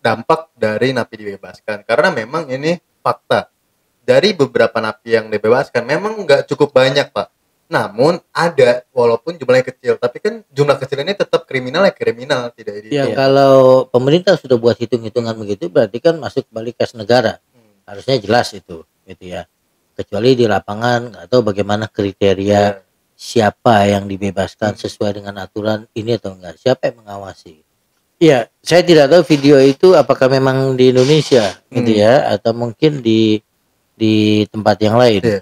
dampak dari napi dibebaskan. Karena memang ini fakta. Dari beberapa napi yang dibebaskan memang nggak cukup banyak, Pak. Namun ada, walaupun jumlahnya kecil, tapi kan jumlah kecil ini tetap kriminal ya kriminal, tidak Ya, dihitung. kalau pemerintah sudah buat hitung-hitungan begitu berarti kan masuk balik kas negara. Harusnya jelas itu, gitu ya. Kecuali di lapangan nggak tahu bagaimana kriteria siapa yang dibebaskan sesuai dengan aturan ini atau enggak. Siapa yang mengawasi? Iya, saya tidak tahu video itu apakah memang di Indonesia gitu ya atau mungkin di tempat yang lain. Iya.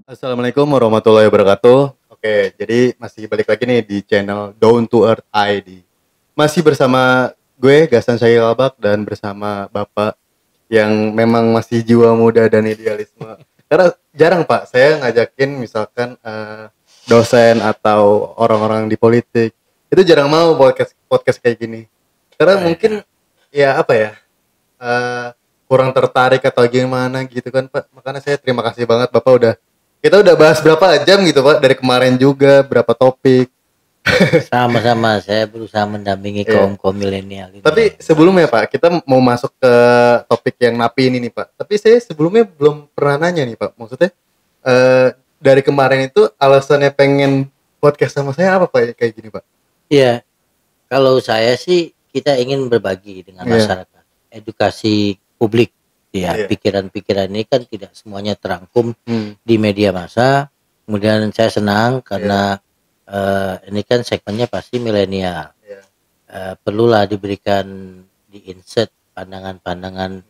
Assalamualaikum warahmatullahi wabarakatuh. Oke, jadi masih balik lagi nih di channel Down to Earth ID. Masih bersama gue Gasan Syahil Albak dan bersama Bapak yang memang masih jiwa muda dan idealisme. Karena jarang Pak, saya ngajakin misalkan dosen atau orang-orang di politik. Itu jarang mau podcast kayak gini. Karena mungkin ya apa ya, kurang tertarik atau gimana gitu kan Pak. Makanya saya terima kasih banget Bapak kita udah bahas berapa jam gitu Pak, dari kemarin juga berapa topik. Sama-sama saya berusaha mendampingi kaum milenial ini. Tapi sebelumnya Pak, kita mau masuk ke topik yang napi ini nih Pak. Tapi saya sebelumnya belum pernah nanya nih Pak. Maksudnya dari kemarin itu alasannya pengen podcast sama saya apa Pak kayak gini Pak? Iya, kalau saya sih kita ingin berbagi dengan masyarakat, edukasi publik. Ya, pikiran-pikiran ini kan tidak semuanya terangkum di media massa. Kemudian saya senang karena ini kan segmennya pasti milenial. Perlulah diberikan di insert pandangan-pandangan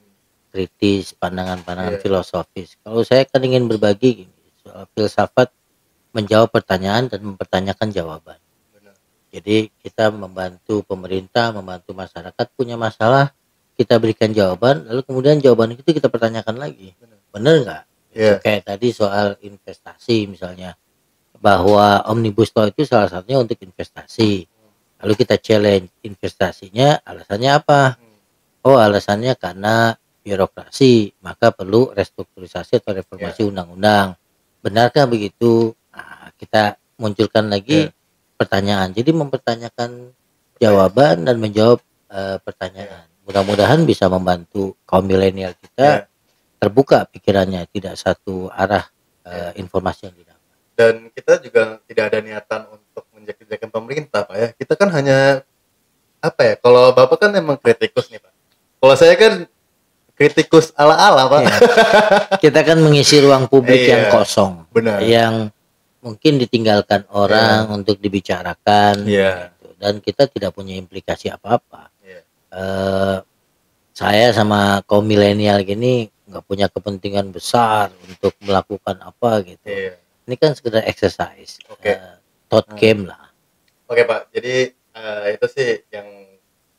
kritis, pandangan-pandangan filosofis. Kalau saya kan ingin berbagi soal filsafat, menjawab pertanyaan dan mempertanyakan jawaban. Jadi kita membantu pemerintah, membantu masyarakat punya masalah, kita berikan jawaban, lalu kemudian jawaban itu kita pertanyakan lagi. Benar nggak? Kayak tadi soal investasi misalnya, bahwa Omnibus Law itu salah satunya untuk investasi. Lalu kita challenge investasinya, alasannya apa? Oh, alasannya karena birokrasi, maka perlu restrukturisasi atau reformasi undang-undang. Benarkah begitu? Nah, kita munculkan lagi pertanyaan. Jadi mempertanyakan jawaban dan menjawab pertanyaan. Mudah-mudahan bisa membantu kaum milenial kita terbuka pikirannya, tidak satu arah informasi yang didapat. Dan kita juga tidak ada niatan untuk menjek-jekan pemerintah Pak ya. Kita kan hanya apa ya? Kalau Bapak kan emang kritikus nih Pak. Kalau saya kan kritikus ala-ala Pak. Kita kan mengisi ruang publik yang kosong, benar. Yang mungkin ditinggalkan orang untuk dibicarakan, gitu. Dan kita tidak punya implikasi apa-apa. Saya sama kaum milenial gini nggak punya kepentingan besar untuk melakukan apa gitu. Ini kan sekedar exercise, thought game lah. Oke Pak, jadi itu sih yang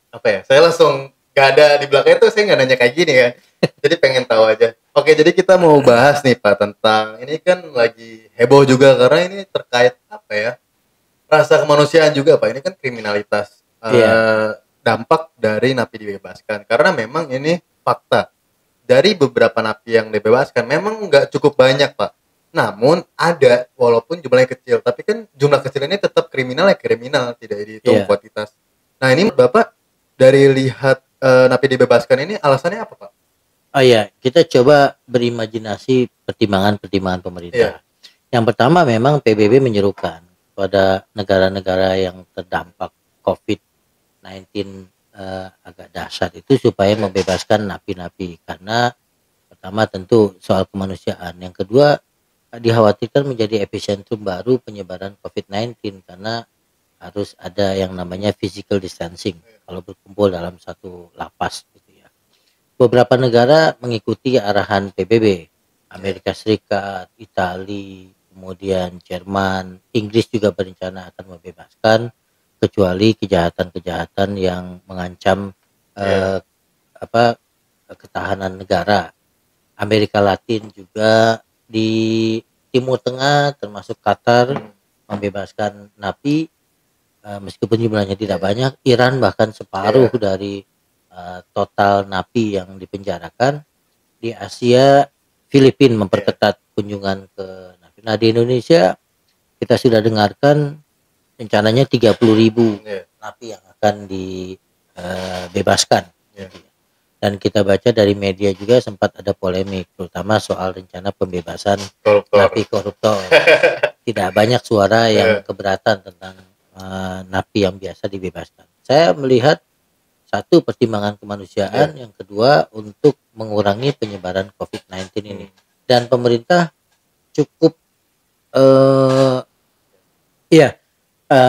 apa ya? Saya langsung gak ada di belakang itu, saya nggak nanya kayak gini kan. Jadi pengen tahu aja. Oke, jadi kita mau bahas nih Pak tentang ini kan lagi heboh juga karena ini terkait apa ya? Rasa kemanusiaan juga Pak. Ini kan kriminalitas. Dampak dari napi dibebaskan. Karena memang ini fakta. Dari beberapa napi yang dibebaskan memang nggak cukup banyak Pak. Namun ada, walaupun jumlahnya kecil, tapi kan jumlah kecil ini tetap kriminal ya kriminal, tidak dihitung kuantitas. Nah ini Bapak dari lihat napi dibebaskan ini alasannya apa Pak? Oh iya, kita coba berimajinasi pertimbangan-pertimbangan pemerintah. Yang pertama memang PBB menyerukan pada negara-negara yang terdampak COVID-19 agak dahsyat itu supaya membebaskan napi-napi, karena pertama tentu soal kemanusiaan, yang kedua dikhawatirkan menjadi epicentrum baru penyebaran COVID-19 karena harus ada yang namanya physical distancing kalau berkumpul dalam satu lapas gitu ya. Beberapa negara mengikuti arahan PBB, Amerika Serikat, Italia, kemudian Jerman, Inggris juga berencana akan membebaskan kecuali kejahatan-kejahatan yang mengancam ketahanan negara. Amerika Latin juga, di Timur Tengah termasuk Qatar membebaskan napi meskipun jumlahnya tidak banyak. Iran bahkan separuh dari total napi yang dipenjarakan. Di Asia, Filipina memperketat kunjungan ke napi. Nah, di Indonesia kita sudah dengarkan rencananya 30.000 Iya. napi yang akan dibebaskan. Iya. Dan kita baca dari media juga sempat ada polemik, terutama soal rencana pembebasan Koruptor. napi koruptor. Tidak banyak suara yang Iya. keberatan tentang napi yang biasa dibebaskan. Saya melihat satu, pertimbangan kemanusiaan, yang kedua untuk mengurangi penyebaran COVID-19 ini. Dan pemerintah cukup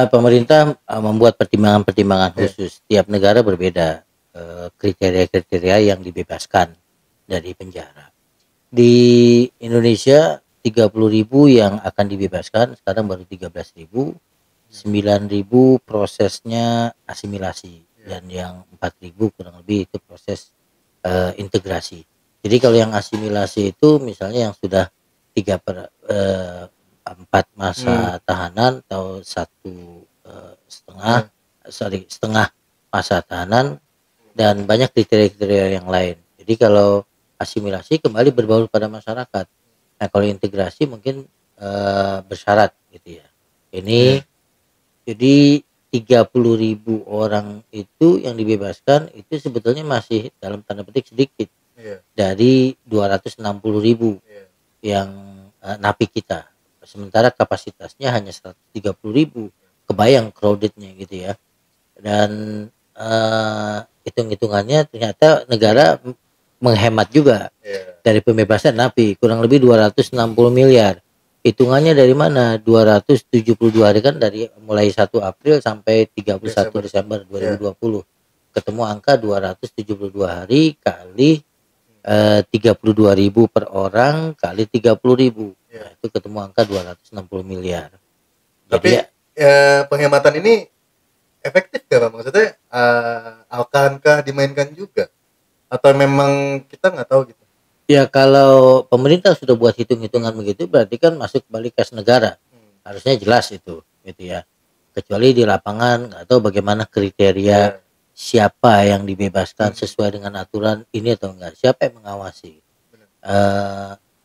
pemerintah membuat pertimbangan-pertimbangan khusus. Tiap negara berbeda kriteria-kriteria yang dibebaskan dari penjara. Di Indonesia 30.000 yang akan dibebaskan, sekarang baru 13.000. 9.000 prosesnya asimilasi, dan yang 4.000 kurang lebih itu proses integrasi. Jadi kalau yang asimilasi itu misalnya yang sudah 4 masa tahanan atau setengah masa tahanan, dan banyak kriteria-kriteria yang lain. Jadi kalau asimilasi kembali berbaur pada masyarakat. Nah kalau integrasi mungkin bersyarat gitu ya. Ini jadi 30.000 orang itu yang dibebaskan itu sebetulnya masih dalam tanda petik sedikit dari 260.000 yang napi kita. Sementara kapasitasnya hanya 130.000. Kebayang crowdednya gitu ya. Dan hitung-hitungannya ternyata negara menghemat juga dari pembebasan napi kurang lebih 260 miliar. Hitungannya dari mana? 272 hari kan dari mulai 1 April sampai 31 Desember 2020. Ketemu angka 272 hari kali 32.000 per orang kali 30.000. Nah, itu ketemu angka 260 miliar. Tapi penghematan ini efektif gak Pak? Maksudnya akankah dimainkan juga? Atau memang kita nggak tahu gitu? Ya kalau pemerintah sudah buat hitung-hitungan begitu berarti kan masuk balik kas negara. Harusnya jelas itu gitu ya. Kecuali di lapangan nggak tahu bagaimana kriteria siapa yang dibebaskan sesuai dengan aturan ini atau enggak. Siapa yang mengawasi?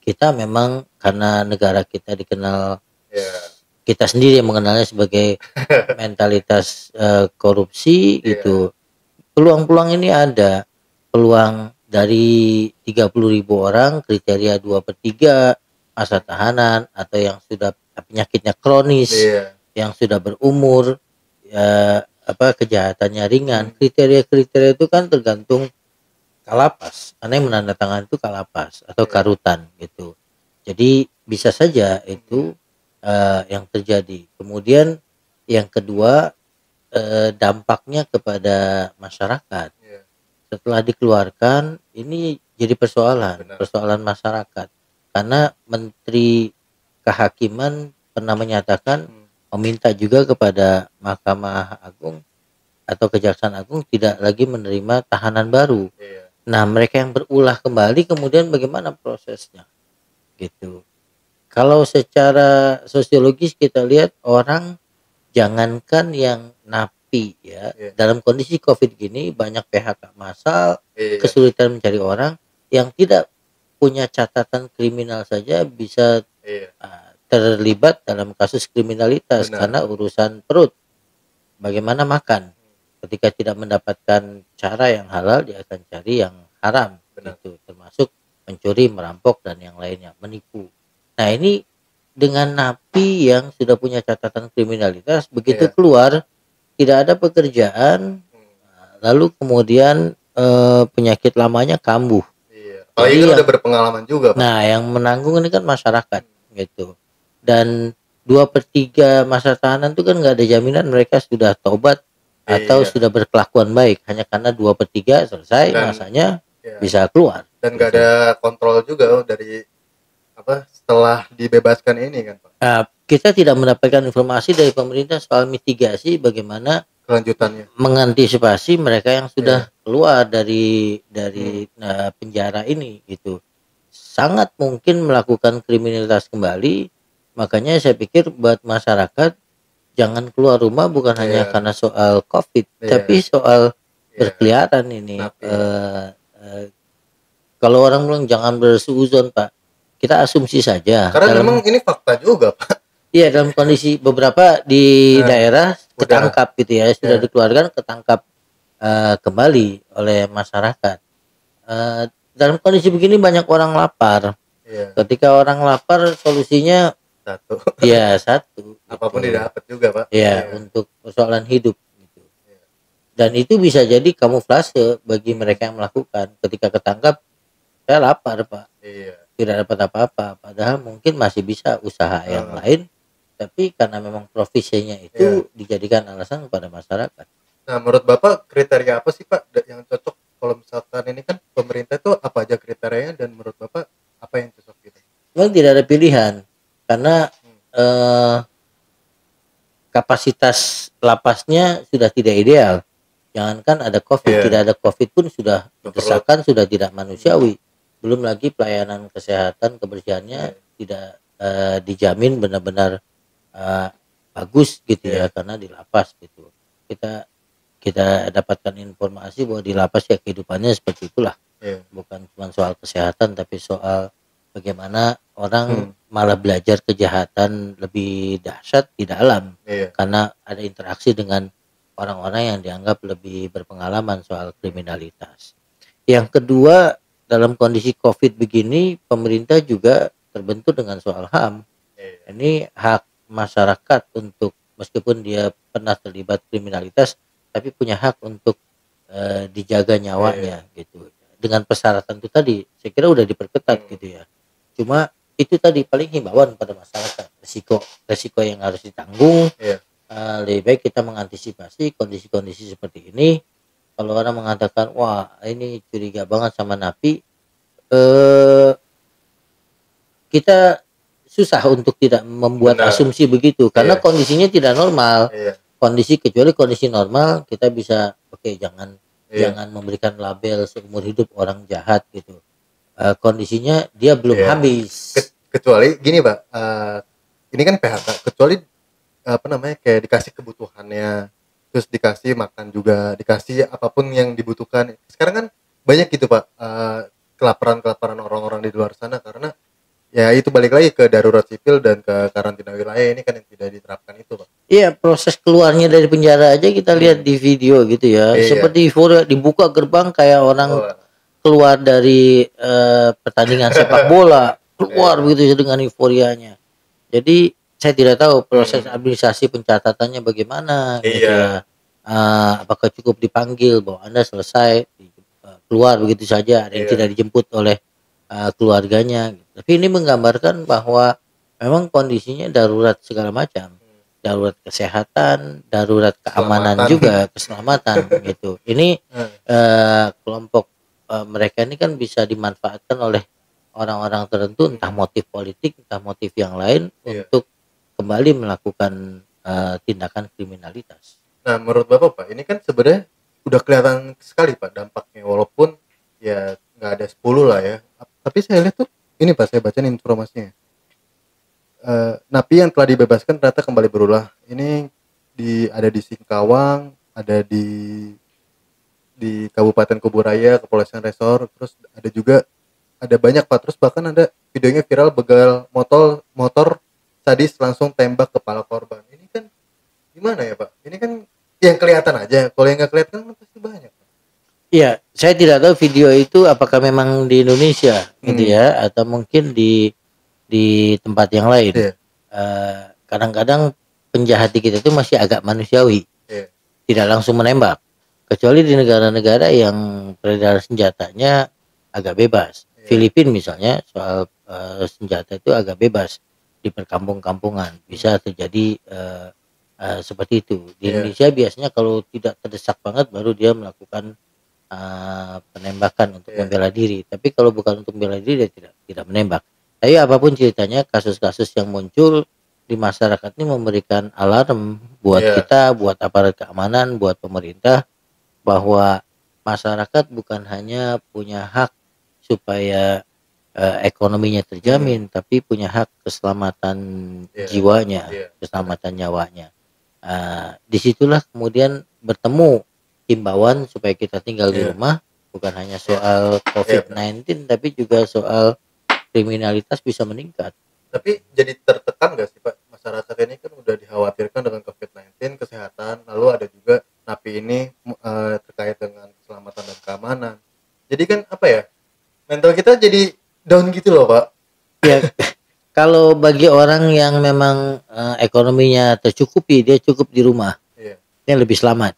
Kita memang karena negara kita dikenal, kita sendiri yang mengenalnya sebagai mentalitas korupsi gitu. Peluang-peluang ini ada. Peluang dari 30.000 orang kriteria 2/3 masa tahanan atau yang sudah penyakitnya kronis, yang sudah berumur, kejahatannya ringan. Kriteria-kriteria itu kan tergantung kalapas, karena yang menandatangani itu kalapas atau karutan gitu. Jadi bisa saja itu yang terjadi. Kemudian yang kedua dampaknya kepada masyarakat. Setelah dikeluarkan ini jadi persoalan masyarakat, karena Menteri Kehakiman pernah menyatakan meminta juga kepada Mahkamah Agung atau Kejaksaan Agung tidak lagi menerima tahanan baru. Nah mereka yang berulah kembali kemudian bagaimana prosesnya gitu. Kalau secara sosiologis kita lihat orang, jangankan yang napi ya, dalam kondisi COVID gini banyak PHK massal, kesulitan mencari orang, yang tidak punya catatan kriminal saja bisa terlibat dalam kasus kriminalitas. Karena urusan perut, bagaimana makan. Ketika tidak mendapatkan cara yang halal, dia akan cari yang haram gitu, termasuk mencuri, merampok dan yang lainnya, menipu. Nah ini dengan napi yang sudah punya catatan kriminalitas, begitu keluar tidak ada pekerjaan, lalu kemudian penyakit lamanya kambuh. Apalagi kan udah berpengalaman juga Pak. Nah yang menanggung ini kan masyarakat gitu. Dan 2/3 masa tahanan itu kan nggak ada jaminan mereka sudah tobat atau sudah berkelakuan baik, hanya karena 2/3 selesai masanya bisa keluar. Dan nggak ada kontrol juga dari setelah dibebaskan ini kan Pak. Kita tidak mendapatkan informasi dari pemerintah soal mitigasi bagaimana kelanjutannya, mengantisipasi mereka yang sudah keluar dari penjara ini gitu. Sangat mungkin melakukan kriminalitas kembali. Makanya saya pikir buat masyarakat jangan keluar rumah bukan hanya karena soal COVID, tapi soal berkeliaran ini. Kalau orang bilang jangan bersuuzon Pak, kita asumsi saja. Karena memang ini fakta juga Pak. Iya, dalam kondisi beberapa di daerah ketangkap gitu ya, sudah dikeluarkan, ketangkap kembali oleh masyarakat. Dalam kondisi begini banyak orang lapar. Ketika orang lapar, solusinya satu. ya satu. Apapun gitu. didapat juga, Pak. Ya, untuk persoalan hidup. Gitu. Dan itu bisa jadi kamuflase bagi mereka yang melakukan. Ketika ketangkap, saya lapar, Pak. Tidak dapat apa-apa. Padahal mungkin masih bisa usaha yang lain. Tapi karena memang profesinya itu dijadikan alasan kepada masyarakat. Nah, menurut Bapak kriteria apa sih Pak yang cocok kalau misalkan ini kan pemerintah itu apa aja kriterianya dan menurut Bapak apa yang cocok gitu? Memang tidak ada pilihan karena kapasitas lapasnya sudah tidak ideal. Jangankan ada COVID, tidak ada COVID pun sudah desakan, sudah tidak manusiawi. Belum lagi pelayanan kesehatan, kebersihannya tidak dijamin benar-benar bagus gitu ya, karena di lapas gitu. Kita dapatkan informasi bahwa di lapas ya kehidupannya seperti itulah. Bukan cuma soal kesehatan tapi soal bagaimana orang malah belajar kejahatan lebih dahsyat di dalam karena ada interaksi dengan orang-orang yang dianggap lebih berpengalaman soal kriminalitas. Yang kedua, dalam kondisi COVID begini, pemerintah juga terbentur dengan soal HAM. Ini hak masyarakat untuk meskipun dia pernah terlibat kriminalitas, tapi punya hak untuk dijaga nyawanya gitu. Dengan persyaratan itu tadi, saya kira udah diperketat gitu ya. Cuma itu tadi paling himbauan pada masyarakat, resiko yang harus ditanggung. Lebih baik kita mengantisipasi kondisi-kondisi seperti ini. Kalau orang mengatakan wah ini curiga banget sama napi, kita susah untuk tidak membuat asumsi begitu karena kondisinya tidak normal. Kecuali kondisi normal kita bisa jangan memberikan label seumur hidup orang jahat gitu. Kondisinya dia belum habis. Kecuali gini Pak, ini kan PHK. Kecuali kayak dikasih kebutuhannya, terus dikasih makan juga, dikasih apapun yang dibutuhkan. Sekarang kan banyak gitu Pak, kelaparan orang-orang di luar sana karena ya itu balik lagi ke darurat sipil dan ke karantina wilayah ini kan yang tidak diterapkan itu Pak. Iya, proses keluarnya dari penjara aja kita lihat di video gitu ya. Seperti euforia, dibuka gerbang kayak orang keluar dari pertandingan sepak bola, keluar begitu dengan euforianya. Jadi saya tidak tahu proses administrasi pencatatannya bagaimana gitu ya. Apakah cukup dipanggil bahwa Anda selesai keluar begitu saja, ada yang tidak dijemput oleh keluarganya. Tapi ini menggambarkan bahwa memang kondisinya darurat segala macam, darurat kesehatan, darurat keamanan juga, keselamatan gitu. Ini kelompok mereka ini kan bisa dimanfaatkan oleh orang-orang tertentu, entah motif politik, entah motif yang lain untuk kembali melakukan tindakan kriminalitas. Nah, menurut Bapak Pak, ini kan sebenarnya udah kelihatan sekali Pak dampaknya, walaupun ya nggak ada 10 lah ya. Tapi saya lihat tuh ini Pak, saya baca informasinya. Napi yang telah dibebaskan ternyata kembali berulah. Ini ada di Singkawang, ada di Kabupaten Kuburaya, Kepolisian Resor, terus ada banyak Pak. Terus bahkan ada videonya viral begal motor sadis langsung tembak kepala korban. Ini kan gimana ya Pak? Ini kan yang kelihatan aja. Kalau yang nggak kelihatan kan pasti banyak. Iya, saya tidak tahu video itu apakah memang di Indonesia gitu ya, atau mungkin di tempat yang lain. Kadang-kadang penjahat di kita itu masih agak manusiawi, tidak langsung menembak. Kecuali di negara-negara yang peredaran senjatanya agak bebas. Filipina misalnya soal senjata itu agak bebas di perkampung-kampungan, bisa terjadi seperti itu. Di Indonesia biasanya kalau tidak terdesak banget baru dia melakukan penembakan untuk membela diri. Tapi kalau bukan untuk membela diri dia tidak menembak. Tapi apapun ceritanya, kasus-kasus yang muncul di masyarakat ini memberikan alarm buat kita, buat aparat keamanan, buat pemerintah bahwa masyarakat bukan hanya punya hak supaya ekonominya terjamin, tapi punya hak keselamatan jiwanya, keselamatan nyawanya. Disitulah kemudian bertemu himbauan supaya kita tinggal di rumah, bukan hanya soal COVID-19 tapi juga soal kriminalitas bisa meningkat. Tapi jadi tertekan nggak sih Pak? masyarakat ini kan udah dikhawatirkan dengan COVID-19 kesehatan, lalu ada juga NAPI ini terkait dengan keselamatan dan keamanan. Jadi kan apa ya, mental kita jadi down gitu loh Pak. Ya, kalau bagi orang yang memang ekonominya tercukupi, dia cukup di rumah, dia lebih selamat.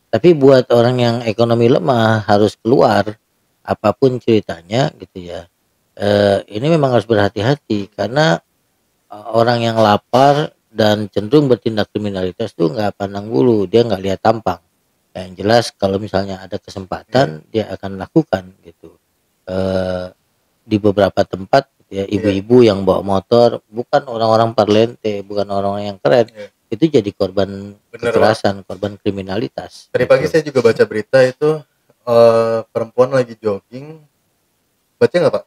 Tapi buat orang yang ekonomi lemah harus keluar, apapun ceritanya gitu ya. Ini memang harus berhati-hati karena orang yang lapar dan cenderung bertindak kriminalitas tuh nggak pandang bulu, dia nggak lihat tampang. Yang jelas kalau misalnya ada kesempatan dia akan lakukan gitu. Di beberapa tempat gitu ya, ibu-ibu yang bawa motor bukan orang-orang parlente, bukan orang-orang yang keren. Itu jadi korban kekerasan, korban kriminalitas. Tadi pagi saya juga baca berita itu perempuan lagi jogging, baca nggak Pak?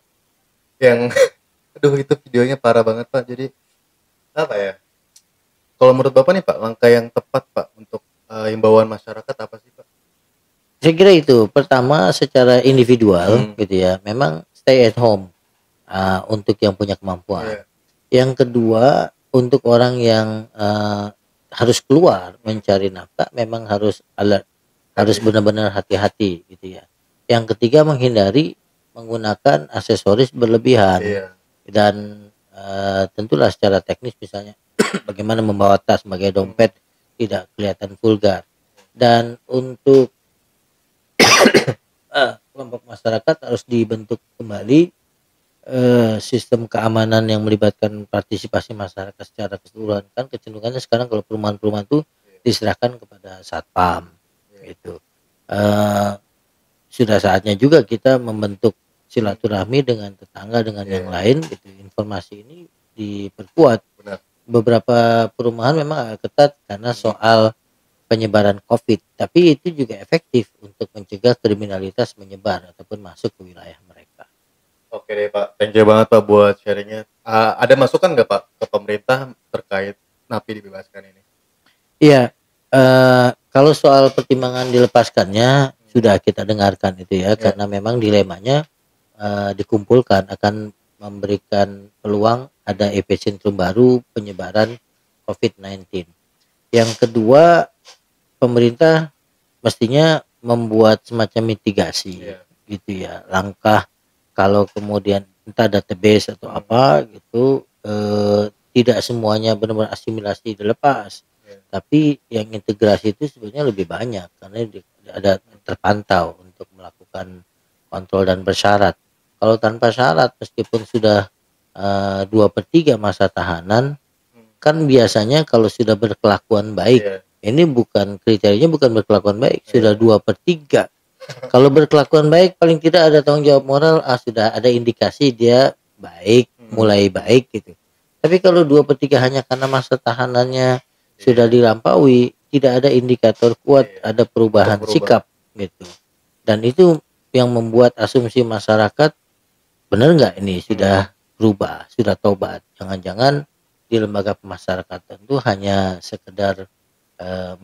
Yang aduh itu videonya parah banget Pak. Jadi apa ya? Kalau menurut Bapak nih Pak, langkah yang tepat Pak untuk himbauan masyarakat apa sih Pak? Saya kira itu pertama secara individual gitu ya, memang stay at home untuk yang punya kemampuan. Yang kedua untuk orang yang harus keluar mencari nafkah memang harus alert, harus benar-benar hati-hati gitu ya. Yang ketiga menghindari menggunakan aksesoris berlebihan dan tentulah secara teknis misalnya bagaimana membawa tas sebagai dompet tidak kelihatan vulgar. Dan untuk kelompok masyarakat harus dibentuk kembali sistem keamanan yang melibatkan partisipasi masyarakat secara keseluruhan. Kan kecenderungannya sekarang kalau perumahan-perumahan itu diserahkan kepada satpam gitu. Sudah saatnya juga kita membentuk silaturahmi dengan tetangga dengan yang lain gitu. Informasi ini diperkuat. Beberapa perumahan memang agak ketat karena soal penyebaran COVID, tapi itu juga efektif untuk mencegah kriminalitas menyebar ataupun masuk ke wilayah mereka. Oke deh Pak, thank you banget Pak buat sharingnya. Ada masukan nggak Pak ke pemerintah terkait napi dibebaskan ini? Iya, kalau soal pertimbangan dilepaskannya sudah kita dengarkan itu ya, karena memang dilemanya dikumpulkan akan memberikan peluang ada epicentrum baru penyebaran COVID-19. Yang kedua, pemerintah mestinya membuat semacam mitigasi gitu ya, langkah kalau kemudian entah database atau apa gitu, tidak semuanya benar-benar asimilasi dilepas, tapi yang integrasi itu sebenarnya lebih banyak karena ada terpantau untuk melakukan kontrol dan bersyarat. Kalau tanpa syarat meskipun sudah 2/3 masa tahanan, kan biasanya kalau sudah berkelakuan baik, ini bukan kriterianya bukan berkelakuan baik, sudah 2/3. Kalau berkelakuan baik paling tidak ada tanggung jawab moral, sudah ada indikasi dia baik, mulai baik gitu. Tapi kalau 2/3 hanya karena masa tahanannya sudah dilampaui, tidak ada indikator kuat ada perubahan sikap gitu. Dan itu yang membuat asumsi masyarakat, benar nggak ini sudah berubah, sudah tobat. Jangan-jangan di lembaga pemasyarakatan itu hanya sekedar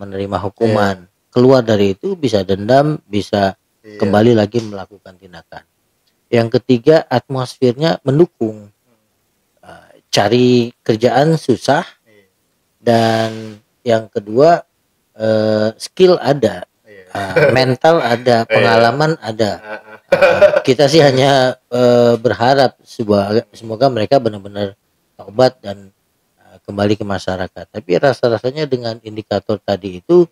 menerima hukuman. Keluar dari itu bisa dendam, bisa kembali lagi melakukan tindakan. Yang ketiga, atmosfernya mendukung. Cari kerjaan susah, dan yang kedua skill ada, mental ada, pengalaman ada. Kita sih hanya berharap semoga mereka benar-benar taubat dan kembali ke masyarakat. Tapi rasa-rasanya dengan indikator tadi itu,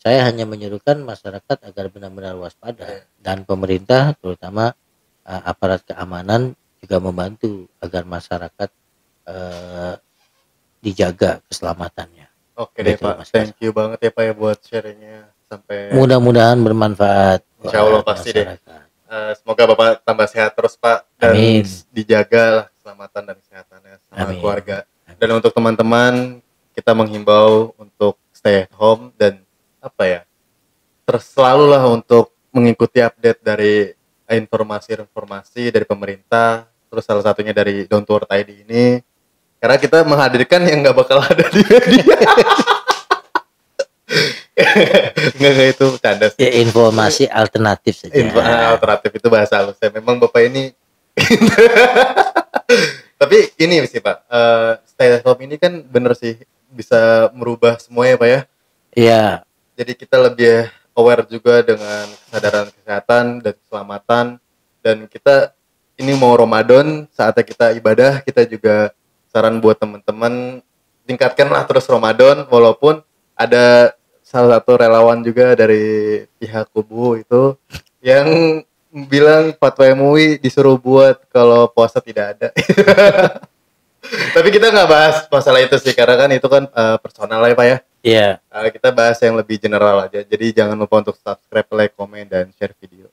saya hanya menyerukan masyarakat agar benar-benar waspada, dan pemerintah terutama aparat keamanan juga membantu agar masyarakat dijaga keselamatannya. Oke deh Pak, thank you banget ya Pak ya buat sharingnya. Sampai mudah-mudahan bermanfaat. Insya Allah pasti deh. Semoga Bapak tambah sehat terus Pak, dan dijaga lah keselamatan dan kesehatannya sama keluarga. Dan untuk teman-teman, kita menghimbau untuk stay at home dan apa ya, selalu lah untuk mengikuti update dari informasi-informasi dari pemerintah, terus salah satunya dari Don't Worry ID ini, karena kita menghadirkan yang nggak bakal ada di media. Nggak itu canda sih. Ya, informasi alternatif saja. Alternatif itu bahasa halus. Memang Bapak ini. Tapi ini sih Pak, stay-at-home ini kan bener sih bisa merubah semuanya Pak ya. Iya. Jadi kita lebih aware juga dengan kesadaran kesehatan dan keselamatan, dan kita ini mau Ramadan, saatnya kita ibadah. Kita juga saran buat teman-teman tingkatkanlah terus Ramadan, walaupun ada salah satu relawan juga dari pihak kubu itu yang bilang fatwa MUI disuruh buat kalau puasa tidak ada. Tapi kita nggak bahas masalah itu sih, karena kan itu kan personal ya Pak ya. Iya. Kita bahas yang lebih general aja. Jadi jangan lupa untuk subscribe, like, komen, dan share video.